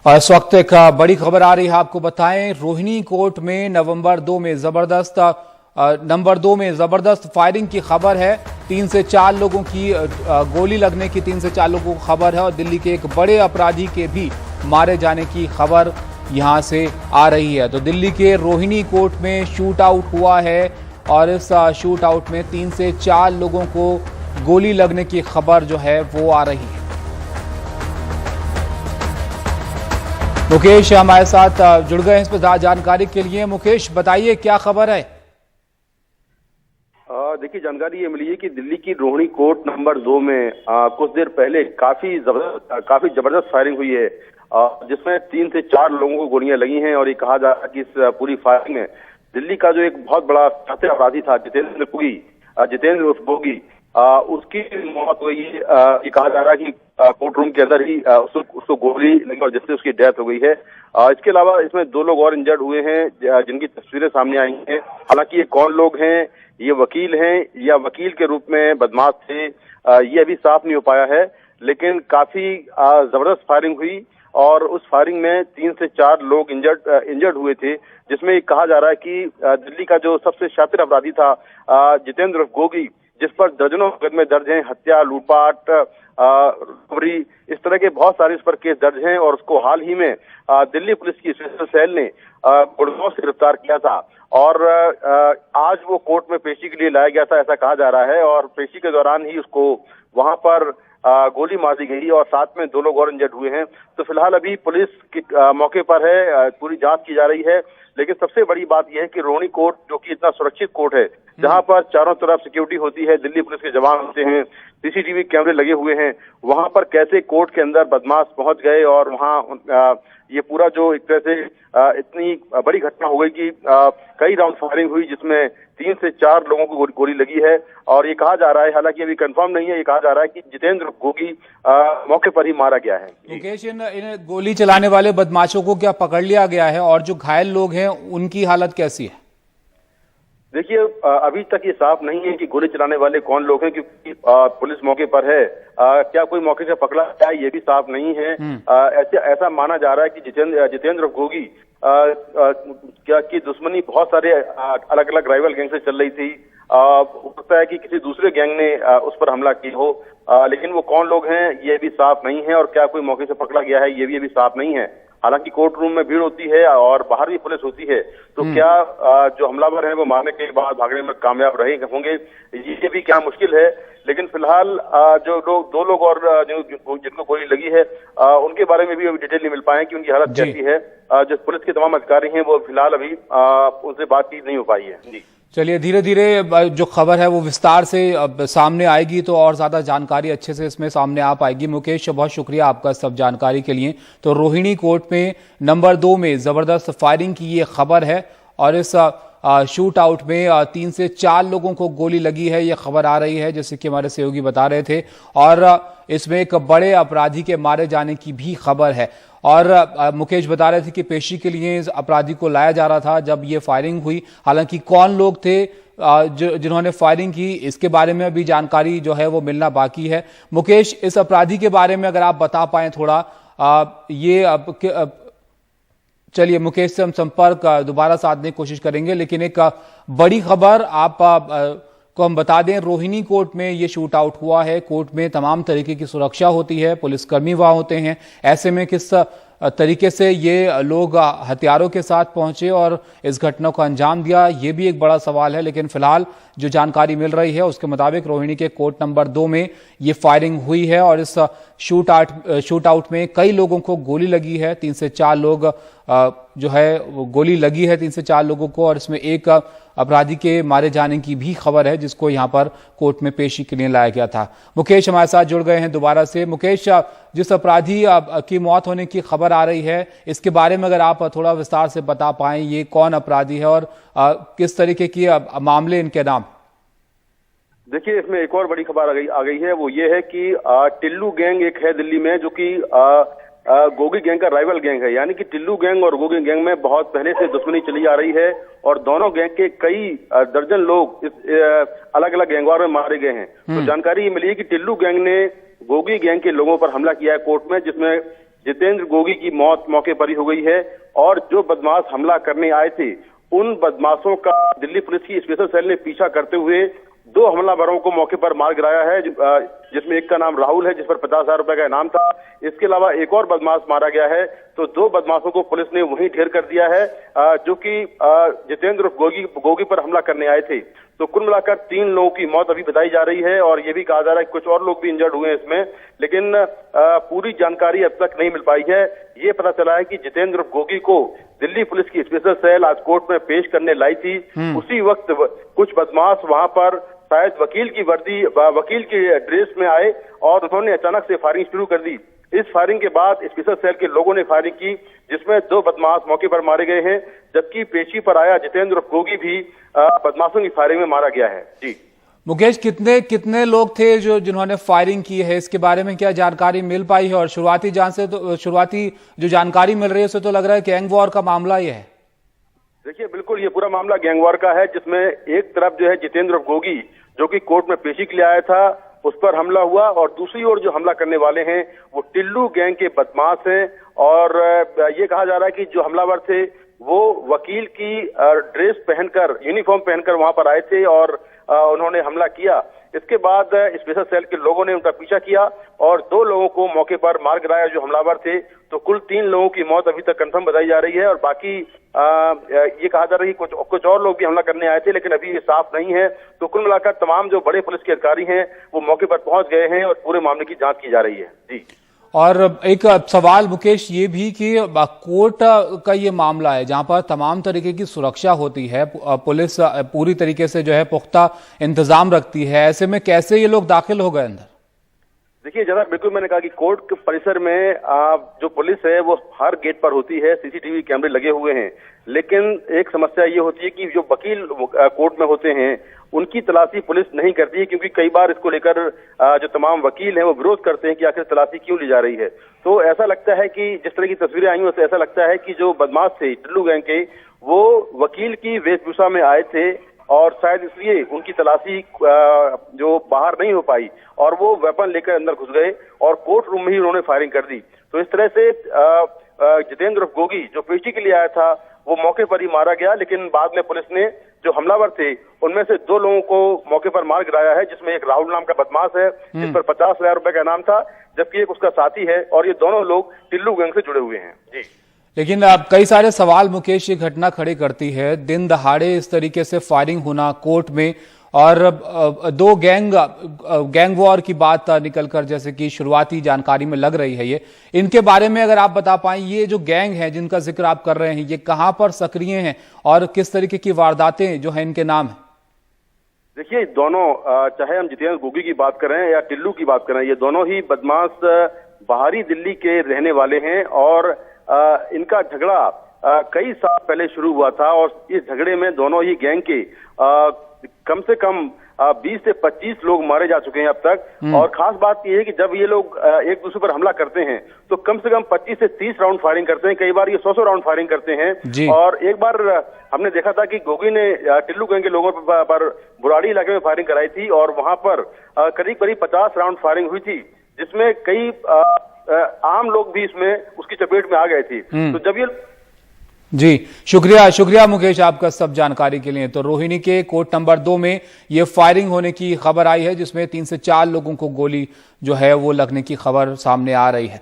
और इस वक्त एक बड़ी खबर आ रही है, आपको बताएं। रोहिणी कोर्ट में नंबर 2 में जबरदस्त फायरिंग की खबर है। 3 से 4 लोगों की गोली लगने की 3 से 4 लोगों को खबर है और दिल्ली के एक बड़े अपराधी के भी मारे जाने की खबर यहां से आ रही है। तो दिल्ली के रोहिणी कोर्ट में शूट आउट हुआ है और इस शूट आउट में 3 से 4 लोगों को गोली लगने की खबर जो है वो आ रही है। मुकेश हमारे साथ जुड़ गए हैं इस पर जानकारी के लिए। मुकेश, बताइए क्या खबर है। देखिए, जानकारी ये मिली है कि दिल्ली की रोहिणी कोर्ट नंबर 2 में कुछ देर पहले काफी जबरदस्त फायरिंग हुई है, जिसमें 3 से 4 लोगों को गोलियां लगी हैं। और ये कहा जा रहा है कि इस पूरी फायरिंग में दिल्ली का जो एक बहुत बड़ा शातिर अपराधी था जितेंद्र उर्फ गोगी, उसकी मौत हुई है। ये कहा जा रहा है कि कोर्ट रूम के अंदर ही उसको गोली लगी और जिससे उसकी डेथ हो गई है। इसके अलावा इसमें 2 लोग और इंजर्ड हुए हैं, जिनकी तस्वीरें सामने आई हैं। हालांकि ये कौन लोग हैं, ये वकील हैं या वकील के रूप में बदमाश थे, ये अभी साफ नहीं हो पाया है। लेकिन काफी जबरदस्त फायरिंग हुई और उस फायरिंग में 3 से 4 लोग इंजर्ड हुए थे, जिसमें कहा जा रहा है कि दिल्ली का जो सबसे शातिर अपराधी था जितेंद्र गोगी, जिस पर दर्जनों मुकदमे दर्ज हैं, हत्या, लूटपाट, चोरी, इस तरह के बहुत सारे इस पर केस दर्ज हैं। और उसको हाल ही में दिल्ली पुलिस की स्पेशल सेल ने गुड़गांव से गिरफ्तार किया था और आज वो कोर्ट में पेशी के लिए लाया गया था, ऐसा कहा जा रहा है। और पेशी के दौरान ही उसको वहां पर गोली मार दी गई और साथ में 2 लोग और इंजर्ड हुए हैं। तो फिलहाल अभी पुलिस की मौके पर है, पूरी जांच की जा रही है। लेकिन सबसे बड़ी बात यह है कि रोहिणी कोर्ट, जो कि इतना सुरक्षित कोर्ट है, जहां पर चारों तरफ सिक्योरिटी होती है, दिल्ली पुलिस के जवान होते हैं, सीसीटीवी कैमरे लगे हुए हैं, वहां पर कैसे कोर्ट के अंदर बदमाश पहुंच गए और वहां ये पूरा जो एक तरह से इतनी बड़ी घटना हो गई कि कई राउंड फायरिंग हुई, जिसमें 3 से 4 लोगों को गोली लगी है। और ये कहा जा रहा है, हालांकि अभी कंफर्म नहीं है, ये कहा जा रहा है कि जितेंद्र गोगी मौके पर ही मारा गया है। मुकेश, इन गोली चलाने वाले बदमाशों को क्या पकड़ लिया गया है और जो घायल लोग हैं उनकी हालत कैसी है? देखिए, अभी तक ये साफ नहीं है कि गोली चलाने वाले कौन लोग हैं, क्योंकि पुलिस मौके पर है। क्या कोई मौके से पकड़ा गया, ये भी साफ नहीं है। ऐसा माना जा रहा है कि जितेंद्र गोगी क्या की दुश्मनी बहुत सारे अलग अलग राइवल गैंग से चल रही थी। हो सकता है कि किसी दूसरे गैंग ने उस पर हमला किया हो, लेकिन वो कौन लोग हैं ये भी साफ नहीं है। और क्या कोई मौके से पकड़ा गया है, ये भी अभी साफ नहीं है। हालांकि कोर्ट रूम में भीड़ होती है और बाहर भी पुलिस होती है, तो क्या जो हमलावर हैं वो मारने के बाद भागने में कामयाब रहे होंगे, ये भी क्या मुश्किल है। लेकिन फिलहाल जो लोग 2 लोग और जिनको गोली लगी है, उनके बारे में भी अभी डिटेल नहीं मिल पाए कि उनकी हालत कैसी है। जो पुलिस के तमाम अधिकारी हैं वो फिलहाल अभी उनसे बातचीत नहीं हो पाई है। जी चलिए, धीरे धीरे जो खबर है वो विस्तार से सामने आएगी तो और ज्यादा जानकारी अच्छे से इसमें सामने आ पाएगी। मुकेश, बहुत शुक्रिया आपका सब जानकारी के लिए। तो रोहिणी कोर्ट में नंबर 2 में जबरदस्त फायरिंग की ये खबर है और इस शूट आउट में 3 से 4 लोगों को गोली लगी है, ये खबर आ रही है, जैसे कि हमारे सहयोगी बता रहे थे। और इसमें एक बड़े अपराधी के मारे जाने की भी खबर है। और मुकेश बता रहे थे कि पेशी के लिए इस अपराधी को लाया जा रहा था जब ये फायरिंग हुई। हालांकि कौन लोग थे जिन्होंने फायरिंग की, इसके बारे में अभी जानकारी जो है वो मिलना बाकी है। मुकेश, इस अपराधी के बारे में अगर आप बता पाएं थोड़ा, चलिए मुकेश से हम संपर्क दोबारा साधने की कोशिश करेंगे। लेकिन एक बड़ी खबर आप को हम बता दें, रोहिणी कोर्ट में ये शूट आउट हुआ है। कोर्ट में तमाम तरीके की सुरक्षा होती है, पुलिसकर्मी वहां होते हैं। ऐसे में किस तरीके से ये लोग हथियारों के साथ पहुंचे और इस घटना को अंजाम दिया, ये भी एक बड़ा सवाल है। लेकिन फिलहाल जो जानकारी मिल रही है उसके मुताबिक रोहिणी के कोर्ट नंबर 2 में ये फायरिंग हुई है और इस शूट आउट में कई लोगों को गोली लगी है। 3 से 4 लोग जो है वो गोली लगी है 3 से 4 लोगों को, और इसमें एक अपराधी के मारे जाने की भी खबर है, जिसको यहां पर कोर्ट में पेशी के लिए लाया गया था। मुकेश हमारे साथ जुड़ गए हैं दोबारा से। मुकेश, जिस अपराधी की मौत होने की खबर आ रही है, इसके बारे में अगर आप थोड़ा विस्तार से बता पाएं, ये कौन अपराधी है और किस तरीके की मामले इनके नाम? देखिए, इसमें एक और बड़ी खबर आ गई है, वो ये है कि टिल्लू गैंग एक है दिल्ली में, जो कि गोगी गैंग का राइवल गैंग है। यानी कि टिल्लू गैंग और गोगी गैंग में बहुत पहले से दुश्मनी चली आ रही है और दोनों गैंग के कई दर्जन लोग इस अलग अलग गैंगवार में मारे गए हैं। तो जानकारी ये मिली है कि टिल्लू गैंग ने गोगी गैंग के लोगों पर हमला किया है कोर्ट में, जिसमें जितेंद्र गोगी की मौत मौके पर ही हो गई है और जो बदमाश हमला करने आए थे उन बदमाशों का दिल्ली पुलिस की स्पेशल सेल ने पीछा करते हुए 2 हमलावरों को मौके पर मार गिराया है, जिसमें एक का नाम राहुल है जिस पर 50,000 रुपए का इनाम था। इसके अलावा एक और बदमाश मारा गया है। तो 2 बदमाशों को पुलिस ने वहीं ढेर कर दिया है जो कि जितेंद्र गोगी पर हमला करने आए थे। तो कुल मिलाकर 3 लोगों की मौत अभी बताई जा रही है और ये भी कहा जा रहा है कि कुछ और लोग भी इंजर्ड हुए हैं इसमें, लेकिन पूरी जानकारी अब तक नहीं मिल पाई है। ये पता चला है कि जितेंद्र गोगी को दिल्ली पुलिस की स्पेशल सेल आज कोर्ट में पेश करने लाई थी। उसी वक्त कुछ बदमाश वहां पर शायद वकील की ड्रेस में आए और उन्होंने अचानक से फायरिंग शुरू कर दी। इस फायरिंग के बाद स्पेशल सेल के लोगों ने फायरिंग की, जिसमें 2 बदमाश मौके पर मारे गए हैं, जबकि पेशी पर आया जितेंद्र गोगी भी बदमाशों की फायरिंग में मारा गया है। जी मुकेश, कितने लोग थे जिन्होंने फायरिंग की है, इसके बारे में क्या जानकारी मिल पाई है? और शुरुआती जो जानकारी मिल रही है उससे तो लग रहा है गैंग वॉर का मामला ये है। देखिए, बिल्कुल ये पूरा मामला गैंगवॉर का है, जिसमें एक तरफ जो है जितेंद्र गोगी जो कि कोर्ट में पेशी के लिए आया था उस पर हमला हुआ और दूसरी ओर जो हमला करने वाले हैं वो टिल्लू गैंग के बदमाश हैं। और ये कहा जा रहा है कि जो हमलावर थे वो वकील की ड्रेस पहनकर, यूनिफॉर्म पहनकर वहां पर आए थे और उन्होंने हमला किया। इसके बाद स्पेशल सेल के लोगों ने उनका पीछा किया और 2 लोगों को मौके पर मार गिराया जो हमलावर थे। तो कुल 3 लोगों की मौत अभी तक कंफर्म बताई जा रही है और बाकी ये कहा जा रहा है कि कुछ और लोग भी हमला करने आए थे, लेकिन अभी ये साफ नहीं है। तो कुल मिलाकर तमाम जो बड़े पुलिस के अधिकारी हैं वो मौके पर पहुंच गए हैं और पूरे मामले की जांच की जा रही है। जी, और एक सवाल मुकेश ये भी कि कोर्ट का ये मामला है जहां पर तमाम तरीके की सुरक्षा होती है, पुलिस पूरी तरीके से जो है पुख्ता इंतजाम रखती है, ऐसे में कैसे ये लोग दाखिल हो गए अंदर? देखिए, जरा बिल्कुल मैंने कहा कि कोर्ट के परिसर में जो पुलिस है वो हर गेट पर होती है, सीसीटीवी कैमरे लगे हुए हैं, लेकिन एक समस्या ये होती है कि जो वकील कोर्ट में होते हैं उनकी तलाशी पुलिस नहीं करती है, क्योंकि कई बार इसको लेकर जो तमाम वकील हैं वो विरोध करते हैं कि आखिर तलाशी क्यों ली जा रही है। तो ऐसा लगता है कि जिस तरह की तस्वीरें आई हैं उससे ऐसा लगता है कि जो बदमाश थे टिल्लू गैंग के वो वकील की वेशभूषा में आए थे और शायद इसलिए उनकी तलाशी जो बाहर नहीं हो पाई और वो वेपन लेकर अंदर घुस गए और कोर्ट रूम में ही उन्होंने फायरिंग कर दी। तो इस तरह से जितेंद्र गोगी जो पेशी के लिए आया था वो मौके पर ही मारा गया, लेकिन बाद में पुलिस ने जो हमलावर थे उनमें से 2 लोगों को मौके पर मार गिराया है, जिसमें एक राहुल नाम का बदमाश है जिस पर 50,000 रुपए का इनाम था, जबकि एक उसका साथी है और ये दोनों लोग टिल्लू गैंग से जुड़े हुए हैं। जी, लेकिन अब कई सारे सवाल मुकेश ये घटना खड़ी करती है, दिन दहाड़े इस तरीके से फायरिंग होना कोर्ट में और 2 गैंग वॉर की बात निकलकर जैसे कि शुरुआती जानकारी में लग रही है ये, इनके बारे में अगर आप बता पाएं, ये जो गैंग है जिनका जिक्र आप कर रहे हैं ये कहां पर सक्रिय हैं और किस तरीके की वारदातें जो है इनके नाम है? देखिए, दोनों चाहे हम जितेंद्र गोगी की बात करें या टिल्लू की बात करें, ये दोनों ही बदमाश बाहरी दिल्ली के रहने वाले हैं और इनका झगड़ा कई साल पहले शुरू हुआ था और इस झगड़े में दोनों ही गैंग के कम से कम 20 से 25 लोग मारे जा चुके हैं अब तक। और खास बात यह है कि जब ये लोग एक दूसरे पर हमला करते हैं तो कम से कम 25 से 30 राउंड फायरिंग करते हैं, कई बार ये 100 राउंड फायरिंग करते हैं। और एक बार हमने देखा था कि गोगी ने टिल्लू गैंग के लोगों पर बुराड़ी इलाके में फायरिंग कराई थी और वहां पर करीब 50 राउंड फायरिंग हुई थी, जिसमें कई आम लोग भी इसमें उसकी चपेट में आ गए थे। तो जब ये जी, शुक्रिया मुकेश आपका सब जानकारी के लिए। तो रोहिणी के कोर्ट नंबर 2 में ये फायरिंग होने की खबर आई है जिसमें 3 से 4 लोगों को गोली जो है वो लगने की खबर सामने आ रही है।